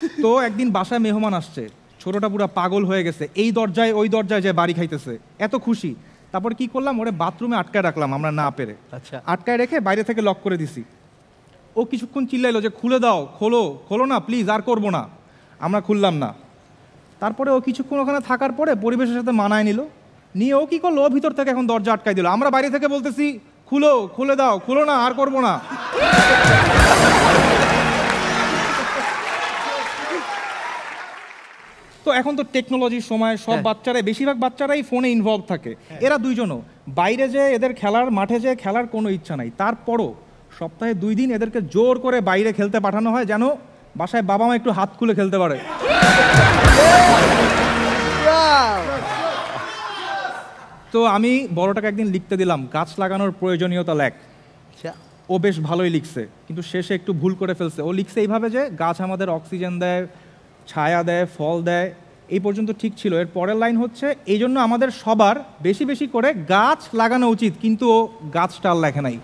তো একদিন বাসায় মেহমান আসছে, ছোটটা পুরো পাগল হয়ে গেছে, এই দরজায় ওই দরজায় যে বাড়ি খাইতেছে, এত খুশি। তারপরে কি করলাম, ওরে বাথরুমে আটকায় রাখলাম আমরা না পেরে। আচ্ছা, আটকায় রেখে বাইরে থেকে লক করে দিছি। ও কিছুক্ষণ চিল্লাইলো যে খুলে দাও, খোলো খোলো না প্লিজ, আর করবো না। আমরা খুললাম না। তারপরে ও কিছুক্ষণ ওখানে থাকার পরে পরিবেশের সাথে মানায় নিয়ে ও কি করলো, ও ভিতর থেকে এখন দরজা আটকাই দিল। আমরা বাইরে থেকে বলতেছি খুলো, খুলে দাও, খুলো না, আর করবো না। তো এখন তো টেকনোলজির সময়, সব বাচ্চারাই, বেশিরভাগ বাচ্চারাই ফোনে ইনভলভ থাকে। এরা দুইজনও বাইরে যে এদের খেলার মাঠে যে খেলার কোনো ইচ্ছা নাই, তারপরও সপ্তাহে 2 দিন এদেরকে জোর করে বাইরে খেলতে পাঠানো হয়, যেন বাসায় বাবা মা একটু হাত খুলে খেলতে পারে। তো আমি বড়টাকে একদিন লিখতে দিলাম গাছ লাগানোর প্রয়োজনীয়তা লেখ। ও বেশ ভালোই লিখছে, কিন্তু শেষে একটু ভুল করে ফেলছে। ও লিখছে এইভাবে যে গাছ আমাদের অক্সিজেন দেয়, ছায়া দেয়, ফল দেয়। এই পর্যন্ত ঠিক ছিল। এর পরের লাইন হচ্ছে এই জন্য আমাদের সবার বেশি বেশি করে গাছ লাগানো উচিত, কিন্তু ও গাছটা আর লেখে নাই।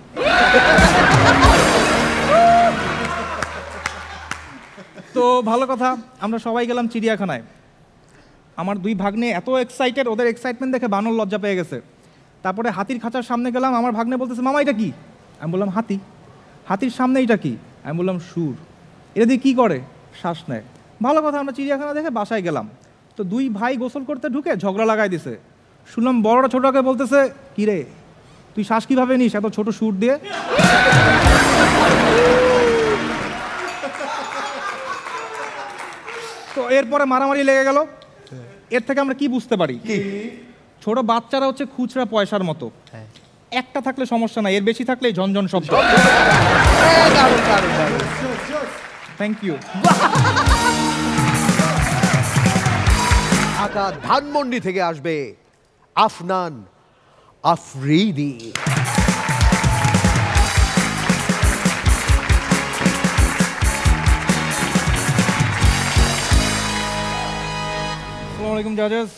তো ভালো কথা, আমরা সবাই গেলাম চিড়িয়াখানায়। আমার 2 ভাগ্নে এত এক্সাইটেড, ওদের এক্সাইটমেন্ট দেখে বানর লজ্জা পেয়ে গেছে। তারপরে হাতির খাঁচার সামনে গেলাম, আমার ভাগ্নে বলতেছে মামা এটা কি? আমি বললাম হাতি। হাতির সামনে এটা কি? আমি বললাম সুর। এটা দিয়ে কী করে? শ্বাস নেয়। ভালো কথা, আমরা চিড়িয়াখানা দেখে বাসায় গেলাম। তো 2 ভাই গোসল করতে ঢুকে ঝগড়া লাগাই দিছে। শুনলাম বড়টা ছোটকে বলতেছে কি রে তুই শ্বাস কীভাবে নিস এত ছোট সুর দিয়ে? তো এরপরে মারামারি লেগে গেল। এর থেকে আমরা কি বুঝতে পারি? ছোট বাচ্চারা হচ্ছে খুচরা পয়সার মতো। একটা থাকলে সমস্যা নাই, এর বেশি থাকলে ঝনঝন শব্দ। Thank you. ঢাকা ধানমন্ডি থেকে আসবে আফনান আফ্রিদি। আসসালামু আলাইকুম জাজেস।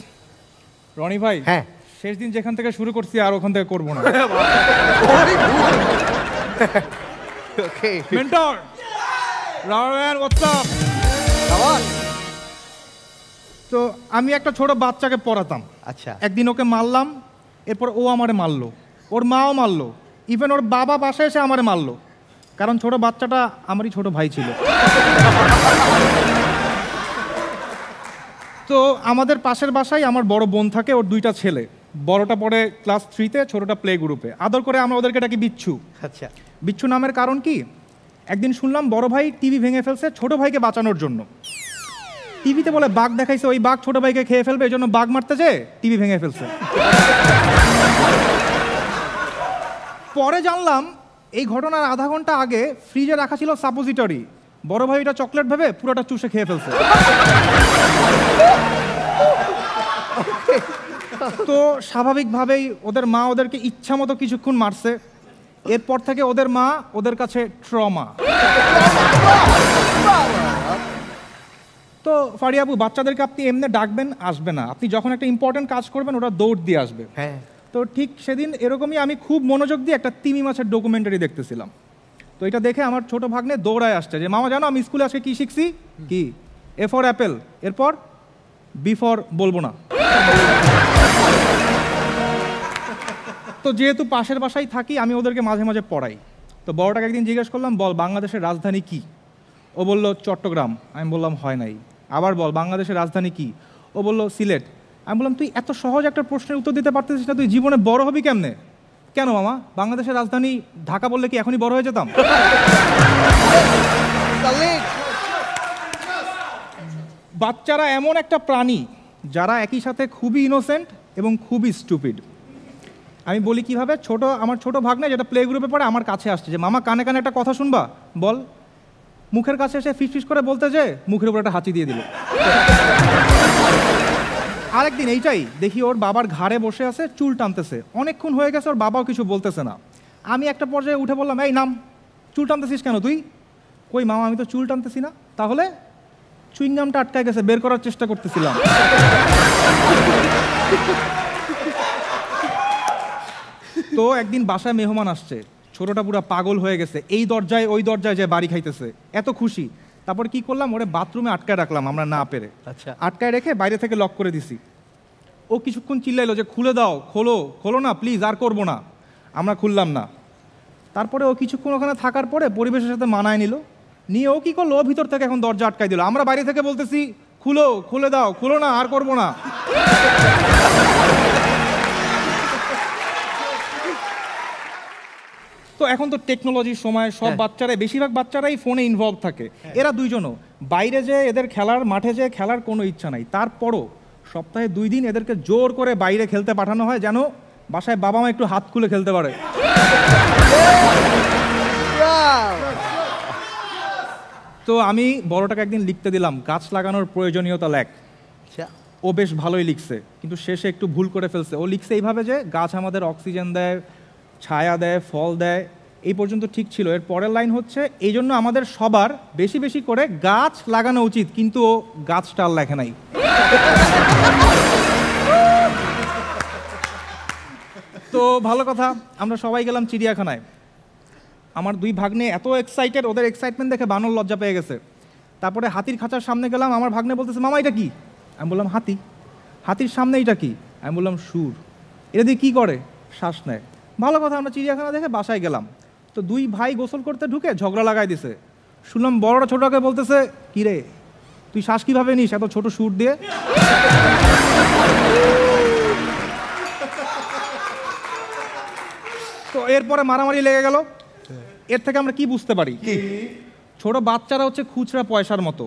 রনি ভাই, হ্যাঁ, শেষ দিন যেখান থেকে শুরু করছি আর ওখান থেকে করবো না। Mentor Ra One, what's up? তো আমি একটা ছোট বাচ্চাকে পড়াতাম। আচ্ছা, একদিন ওকে মারলাম, এরপর ও আমারে মারলো, ওর মাও মারলো, ইভেন ওর বাবা বাসায় এসে আমারে মারলো, কারণ ছোট বাচ্চাটা আমারই ছোট ভাই ছিল। তো আমাদের পাশের বাসায় আমার বড় বোন থাকে, ওর 2টা ছেলে। বড়টা পড়ে ক্লাস 3-তে, ছোটটা প্লে গ্রুপে। আদর করে আমরা ওদেরকে ডাকি বিচ্ছু। আচ্ছা, বিচ্ছু নামের কারণ কি? একদিন শুনলাম বড় ভাই টিভি ভেঙে ফেলছে ছোট ভাইকে বাঁচানোর জন্য। টিভিতে বলে বাঘ দেখাইছে, ওই বাঘ ছোট ভাইকে খেয়ে ফেলবে, এই জন্য বাঘ মারতে যেয়ে টিভি ভেঙে ফেলছে। পরে জানলাম এই ঘটনার আধা ঘন্টা আগে ফ্রিজে রাখা ছিল সাপোজিটরি, বড় ভাই এটা চকলেট ভেবে পুরোটা চুষে খেয়ে ফেলছে। তো স্বাভাবিকভাবেই ওদের মা ওদেরকে ইচ্ছা মতো কিছুক্ষণ মারছে। এরপর থেকে ওদের মা ওদের কাছে ট্রমা। তো ফারিয়াবু, বাচ্চাদেরকে আপনি এমনি ডাকবেন, আসবে না। আপনি যখন একটা ইম্পর্টেন্ট কাজ করবেন ওরা দৌড় দিয়ে আসবে। হ্যাঁ। তো ঠিক সেদিন এরকমই আমি খুব মনোযোগ দিয়ে একটা তিমি মাছের ডকুমেন্টারি দেখতেছিলাম। তো এটা দেখে আমার ছোট ভাগ্নে দৌড়ায় আসছে যে মামা জানো আমি স্কুলে আজকে কি শিখছি? কি? এ ফর অ্যাপেল, এরপর বি ফর বলবো না। তো যেহেতু পাশের বাসায় থাকি, আমি ওদেরকে মাঝে মাঝে পড়াই। তো বড়টাকে একদিন জিজ্ঞেস করলাম বল বাংলাদেশের রাজধানী কি? ও বলল চট্টগ্রাম। আমি বললাম হয় নাই। আবার বল বাংলাদেশের রাজধানী কি? ও বলল সিলেট। আমি বললাম তুই এত সহজ একটা প্রশ্নের উত্তর দিতে পারতেছিস না, তুই জীবনে বড় হবি কেমনে? কেন মামা, বাংলাদেশের রাজধানী ঢাকা বললে কি এখনই বড় হয়ে যেতাম? বাচ্চারা এমন একটা প্রাণী যারা একই সাথে খুবই ইনোসেন্ট এবং খুবই স্টুপিড। আমি বলি কিভাবে, আমার ছোট ভাগ্নে যেটা প্লে গ্রুপে পড়ে আমার কাছে আসছে যে মামা কানে কানে একটা কথা শুনবা, বল। মুখের কাছে এসে ফিস ফিস করে বলতে যে মুখের উপর একটা হাঁচি দিয়ে দিল। আরেকদিন এইটাই দেখি ওর বাবার ঘাড়ে বসে আছে, চুল টানতেছে, অনেকক্ষণ হয়ে গেছে, ওর বাবাও কিছু বলতেছে না। আমি একটা পর্যায়ে উঠে বললাম এই নাম, চুল টানতেছিস কেন তুই? কই মামা আমি তো চুল টানতেছি না। তাহলে? চুইংগামটা আটকায় গেছে, বের করার চেষ্টা করতেছিলাম। তো একদিন বাসায় মেহমান আসছে, ছোটটা পুরো পাগল হয়ে গেছে, এই দরজায় ওই দরজায় যে বাড়ি খাইতেছে, এত খুশি। তারপরে কি করলাম, ওরে বাথরুমে আটকায় রাখলাম আমরা না পেরে। আচ্ছা। আটকায় রেখে বাইরে থেকে লক করে দিছি। ও কিছুক্ষণ চিল্লাইলো যে খুলে দাও, খোলো খোলো না প্লিজ, আর করবো না। আমরা খুললাম না। তারপরে ও কিছুক্ষণ ওখানে থাকার পরে পরিবেশের সাথে মানায় নিল, নিয়ে ও কি করলো, ও ভিতর থেকে এখন দরজা আটকাই দিল। আমরা বাইরে থেকে বলতেছি খুলো, খুলে দাও, খুলো না, আর করবো না। তো এখন তো টেকনোলজির সময়, সব বাচ্চারাই, বেশিরভাগ বাচ্চারাই ফোনে ইনভলভ থাকে। এরা দুইজনও বাইরে যে এদের খেলার মাঠে যে খেলার কোনো ইচ্ছা নাই, তারপরও সপ্তাহে 2 দিন এদেরকে জোর করে বাইরে খেলতে পাঠানো হয়, যেন বাসায় বাবা মা একটু হাত খুলে খেলতে পারে। তো আমি বড়টাকে একদিন লিখতে দিলাম গাছ লাগানোর প্রয়োজনীয়তা লেখ। ও বেশ ভালোই লিখছে, কিন্তু শেষে একটু ভুল করে ফেলছে। ও লিখছে এইভাবে যে গাছ আমাদের অক্সিজেন দেয়, ছায়া দেয়, ফল দেয়। এই পর্যন্ত ঠিক ছিল। এর পরের লাইন হচ্ছে এই জন্য আমাদের সবার বেশি বেশি করে গাছ লাগানো উচিত, কিন্তু ও গাছটা আর লেখে নাই। তো ভালো কথা, আমরা সবাই গেলাম চিড়িয়াখানায়। আমার 2 ভাগ্নে এত এক্সাইটেড, ওদের এক্সাইটমেন্ট দেখে বানর লজ্জা পেয়ে গেছে। তারপরে হাতির খাঁচার সামনে গেলাম, আমার ভাগ্নে বলতেছে মামা এটা কি? আমি বললাম হাতি। হাতির সামনে এটা কি? আমি বললাম সুর। এটা দিয়ে কী করে? শ্বাস নেয়। ভালো কথা, আমরা চিড়িয়াখানা দেখে বাসায় গেলাম। তো 2 ভাই গোসল করতে ঢুকে ঝগড়া লাগাই দিছে। শুনলাম বড়টা ছোটকে বলতেছে কি রে তুই শ্বাস কীভাবে নিস এত ছোট সুর দিয়ে? তো এরপরে মারামারি লেগে গেল। এর থেকে আমরা কি বুঝতে পারি? ছোট বাচ্চারা হচ্ছে খুচরা পয়সার মতো।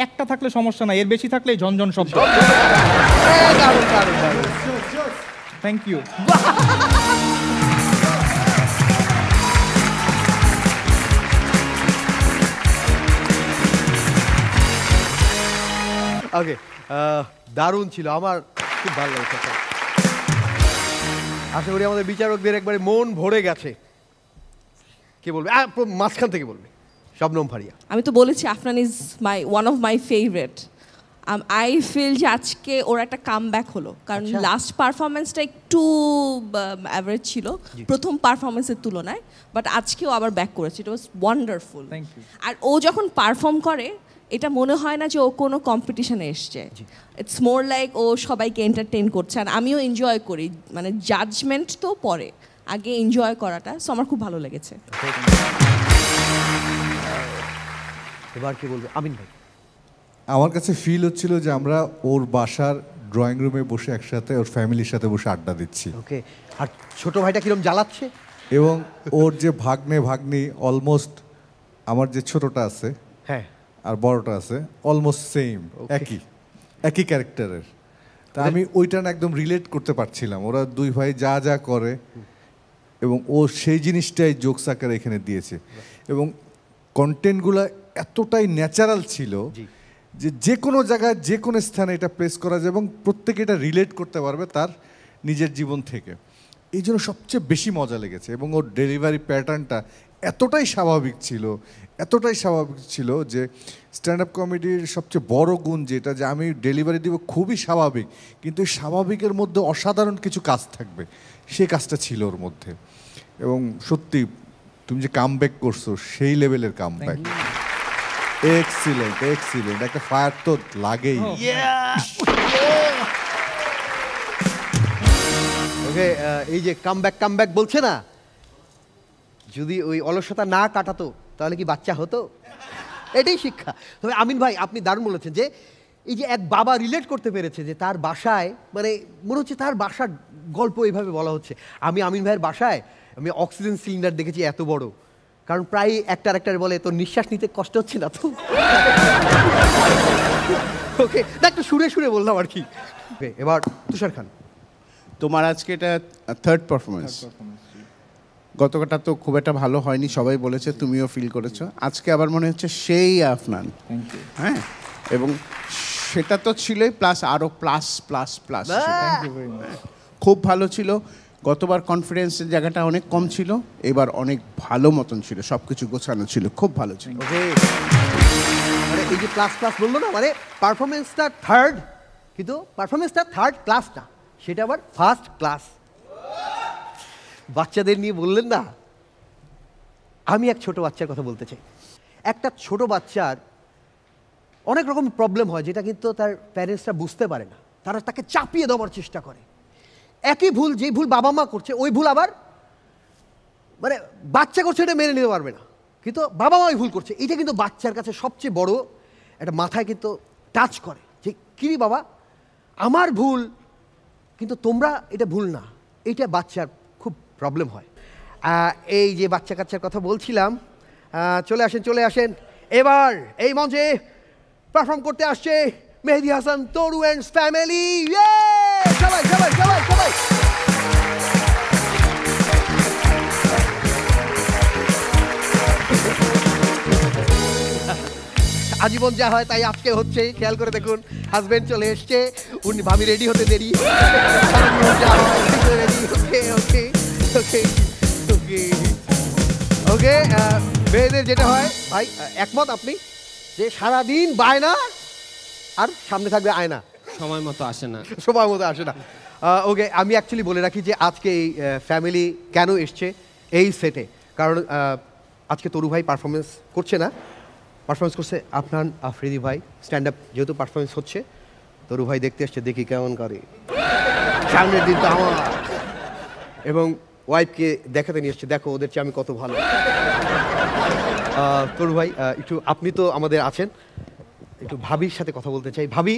একটা থাকলে সমস্যা নাই, এর বেশি থাকলে ঝনঝন শব্দ। Thank you. ওকে, দারুণ ছিল, আমার খুব ভালো লেগেছে। আশা করি আমাদের বিচারকদের একবারে মন ভরে গেছে। কে বলবে? মাঝখান থেকে বলবে শবনম ফারিয়া। আমি তো বলেছি Afnan is one of my favourite. I feel যে আজকে ওর একটা কাম ব্যাক হলো, কারণ লাস্ট পারফরমেন্সটা একটু অ্যাভারেজ ছিল প্রথম পারফরমেন্সের তুলনায়, বাট আজকেও আবার ব্যাক করেছে। ইট ওয়াজ ওয়ান্ডারফুল। আর ও যখন পারফর্ম করে এটা মনে হয় না যে ও কোনো কম্পিটিশনে এসছে, ইটস মোর লাইক ও সবাইকে এন্টারটেইন করছে। আর আমিও এনজয় করি, মানে জাজমেন্ট তো পরে, আগে এনজয় করাটা। সো আমার খুব ভালো লেগেছে। এবার কি বলবে আমিন ভাই? আমার কাছে ফিল হচ্ছিল যে আমরা ওর বাসার ড্রয়িং রুমে বসে একসাথে ওর ফ্যামিলির সাথে বসে আড্ডা দিচ্ছি। ওকে, আর ছোট ভাইটা কিরম জ্বালাচ্ছে? এবং ওর যে ভাগ্নি অলমোস্ট আমার যে ছোটটা আছে হ্যাঁ আর বড়টা আছে অলমোস্ট সেম, একই ক্যারেক্টারের। তা আমি ওইটা না একদম রিলেট করতে পারছিলাম। ওরা 2 ভাই যা যা করে এবং ও সেই জিনিসটাই জোকস আকারে এখানে দিয়েছে। এবং কন্টেন্টগুলো এতটাই ন্যাচারাল ছিল যে যে কোনো জায়গায় যে কোনো স্থানে এটা প্লেস করা যায় এবং প্রত্যেকে এটা রিলেট করতে পারবে তার নিজের জীবন থেকে। এই জন্য সবচেয়ে বেশি মজা লেগেছে। এবং ওর ডেলিভারি প্যাটার্নটা এতটাই স্বাভাবিক ছিল যে স্ট্যান্ড আপ কমেডির সবচেয়ে বড় গুণ যেটা, যে আমি ডেলিভারি দিব খুবই স্বাভাবিক, কিন্তু এই স্বাভাবিকের মধ্যে অসাধারণ কিছু কাজ থাকবে, সেই কাজটা ছিল ওর মধ্যে। এবং সত্যি তুমি যে কামব্যাক করছো সেই লেভেলের কামব্যাক, এক্সিলেন্ট। একটা ফায়ার তো লাগেই। ওকে, এই যে কামব্যাক বলছে না, যদি ওই অলসতা না কাটাতো তাহলে কি বাচ্চা হতো? এটাই শিক্ষা। তবে আমিন ভাই আপনি দারুণ বলেছেন যে এই যে এক বাবা রিলেট করতে পেরেছে যে তার বাসায়, মানে মনে হচ্ছে তার বাসার গল্প এইভাবে বলা হচ্ছে। আমি আমিন ভাইয়ের বাসায় আমি অক্সিজেন সিলিন্ডার দেখেছি এত বড়, কারণ প্রায় একটা বলে তোর নিঃশ্বাস নিতে কষ্ট হচ্ছে না তো? ওকে, না একটু সুরে বললাম আর কি। এবার তুষার খান, তোমার আজকে এটা থার্ড পারফরমেন্স। গতকালটা তো খুব একটা ভালো হয়নি, সবাই বলেছে, তুমিও ফিল করেছো। আজকে আবার মনে হচ্ছে সেই আফনান। হ্যাঁ, এবং সেটা তো ছিলই, প্লাস আরও প্লাস। খুব ভালো ছিল। গতবার কনফিডেন্সের জায়গাটা অনেক কম ছিল, এবার অনেক ভালো মতন ছিল, সব কিছু গোছানো ছিল, খুব ভালো ছিল। মানে এই যে প্লাস বললো না, মানে পারফরমেন্সটা থার্ড, কিন্তু পারফরমেন্সটা থার্ড ক্লাস না, সেটা আবার ফার্স্ট ক্লাস। বাচ্চাদের নিয়ে বললেন না, আমি এক ছোট বাচ্চার কথা বলতে চাই। একটা ছোট বাচ্চার অনেক রকম প্রবলেম হয় যেটা কিন্তু তার প্যারেন্টসরা বুঝতে পারে না, তারা তাকে চাপিয়ে দেওয়ার চেষ্টা করে। একই ভুল, যেই ভুল বাবা মা করছে ওই ভুল আবার মানে বাচ্চা করছে, এটা মেনে নিতে পারবে না, কিন্তু বাবা মা ওই ভুল করছে। এটা কিন্তু বাচ্চার কাছে সবচেয়ে বড় একটা মাথায় কিন্তু টাচ করে যে কিরি বাবা আমার ভুল, কিন্তু তোমরা এটা ভুল না, এইটা বাচ্চার খুব প্রবলেম হয়। এই যে বাচ্চা কাচ্চার কথা বলছিলাম, চলে আসেন। এবার এই মঞ্চে পারফর্ম করতে আসছে মেহেদী হাসান, তরু অ্যান্ড ফ্যামিলি। সবাই সবাই সবাই সবাই আজীবন যা হয় তাই আজকে হচ্ছে, খেয়াল করে দেখুন। হাজবেন্ড চলে এসছে, উনি ভাবি রেডি হতে দেরি। ওকে, মেয়েদের যেটা হয় ভাই, একমত আপনি যে সারাদিন বায়না আর সামনে থাকবে আয়না, সময় মতো আসে না, সময় মতো আসে না। ওকে, আমি অ্যাকচুয়ালি বলে রাখি যে আজকে এই ফ্যামিলি কেন এসছে এই সেটে, কারণ আজকে তরু ভাই পারফরমেন্স করছে না, পারফরমেন্স করছে আফনান আফ্রিদি ভাই। স্ট্যান্ড আপ যেহেতু পারফরমেন্স হচ্ছে, তরু ভাই দেখতে আসছে, দেখি কেমন করে। সামনের দিন তো আমার এবং ওয়াইফকে দেখাতে নিয়ে এসছে, দেখো ওদের চেয়ে আমি কত ভালো। তরু ভাই একটু, আপনি তো আমাদের আছেন, একটু ভাবির সাথে কথা বলতে চাই। ভাবি,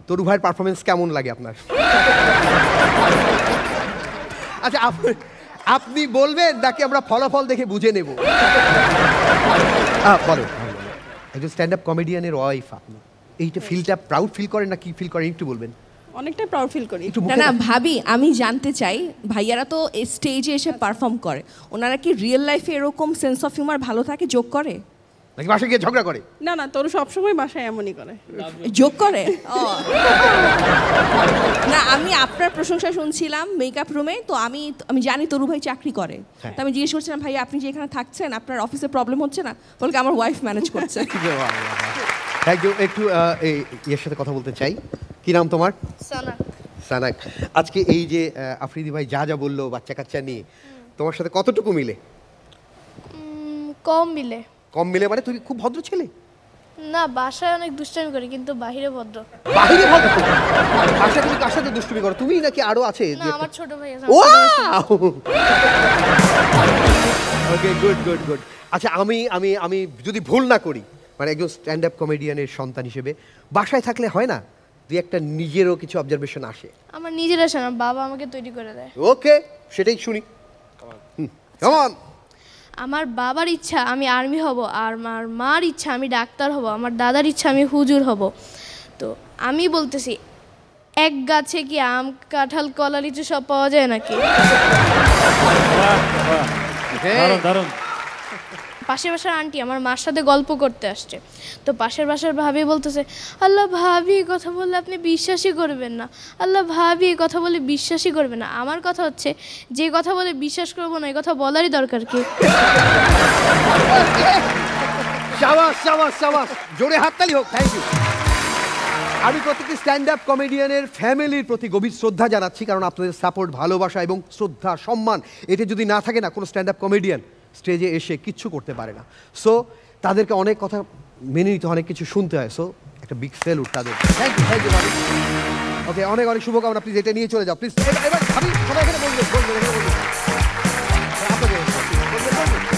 তরু ভাইয়ের পারফরমেন্স কেমন লাগে আপনার? আচ্ছা, আপনি বলবেন নাকি আমরা ফলাফল দেখে বুঝে নেব? বলো, একজন স্ট্যান্ড আপ কমেডিয়ানের ওয়াইফ আপনি, এইটা ফিলটা প্রাউড ফিল করেন না কি ফিল করেন একটু বলবেন? অনেকটা প্রাউড ফিল করি। একটু না মুখে না ভাবি, আমি জানতে চাই ভাইয়ারা তো স্টেজে এসে পারফর্ম করে, ওনারা কি রিয়েল লাইফে এরকম সেন্স অফ হিউমার ভালো থাকে, যোগ করে নাকি বাসায় গিয়ে ঝগড়া করে? না না, তোর সবসময় বাসায় এমনই করে, যোগ করে? ও না, আমি আপনার প্রশংসা শুনছিলাম মেকআপ রুমে, তো আমি জানি তরু ভাই চাকরি করে, তো আমি জিজ্ঞেস করছিলাম ভাই আপনি যে এখানে থাকছেন আপনার অফিসে প্রবলেম হচ্ছে না? বলকে আমার ওয়াইফ ম্যানেজ করছে। Thank you. একটু এর সাথে কথা বলতে চাই। কি নাম তোমার? সানাক। আজকে এই যে আফ্রিদি ভাই যা যা বললো বাচ্চা কাচ্চা নিয়ে, তোমার সাথে কতটুকু মিলে? কম মিলে। কম মিলে মানে তুমি খুব ভদ্র ছেলে? না, বাসায় অনেক দুষ্টামি করি কিন্তু বাহিরে ভদ্র। বাহিরে ভদ্র? বাসায় তুমি কার সাথে দুষ্টুমি করো? তুমি নাকি আরো আছে? না, আমার ছোট ভাই আছে। ওকে, গুড গুড গুড। আচ্ছা, আমি যদি ভুল না করি, মানে একজন স্ট্যান্ড আপ কমেডিয়ানের সন্তান হিসেবে বাসায় থাকলে হয় না দুই একটা নিজেরও কিছু অবজারভেশন আসে? আমার নিজের আসে না, বাবা আমাকে তৈরি করে দেয়। ওকে, সেটাই শুনি। কেমন? আমার বাবার ইচ্ছা আমি আর্মি হব, আর আমার মার ইচ্ছা আমি ডাক্তার হব, আমার দাদার ইচ্ছা আমি হুজুর হব। তো আমি বলতেছি, এক গাছে কি আম কাঁঠাল কলা লিচু সব পাওয়া যায় নাকি? পাশের বাসার আন্টি আমার মার সাথে গল্প করতে আসছে, তো পাশের বাসার ভাবি বলতেছে, আল্লাহ ভাবি এই কথা বললে আপনি বিশ্বাসই করবেন না, আল্লাহ ভাবি এই কথা বলে বিশ্বাসই করবেন না। আমার কথা হচ্ছে, যে কথা বলে বিশ্বাস করবো না এই কথা বলারই দরকার কি? শাবাশ শাবাশ শাবাশ, জোরে হাততালি হোক। Thank you. আমি প্রত্যেকটি স্ট্যান্ড আপ কমেডিয়ানের ফ্যামিলির প্রতি গভীর শ্রদ্ধা জানাচ্ছি, কারণ আপনাদের সাপোর্ট, ভালোবাসা এবং শ্রদ্ধা, সম্মান, এটা যদি না থাকে না, কোনো স্ট্যান্ড আপ কমেডিয়ান স্টেজে এসে কিচ্ছু করতে পারে না। সো তাদেরকে অনেক কথা মেনে নিতে, অনেক কিছু শুনতে হয়। সো একটা বিগ সেলুট তাদের। থ্যাংক ইউ, থ্যাংক ইউ ভাবি। ওকে, অনেক অনেক শুভকামনা। প্লিজ এটা নিয়ে চলে যাও প্লিজ। এবার ভাবি সবাই এখানে বলবেন, আপনাকে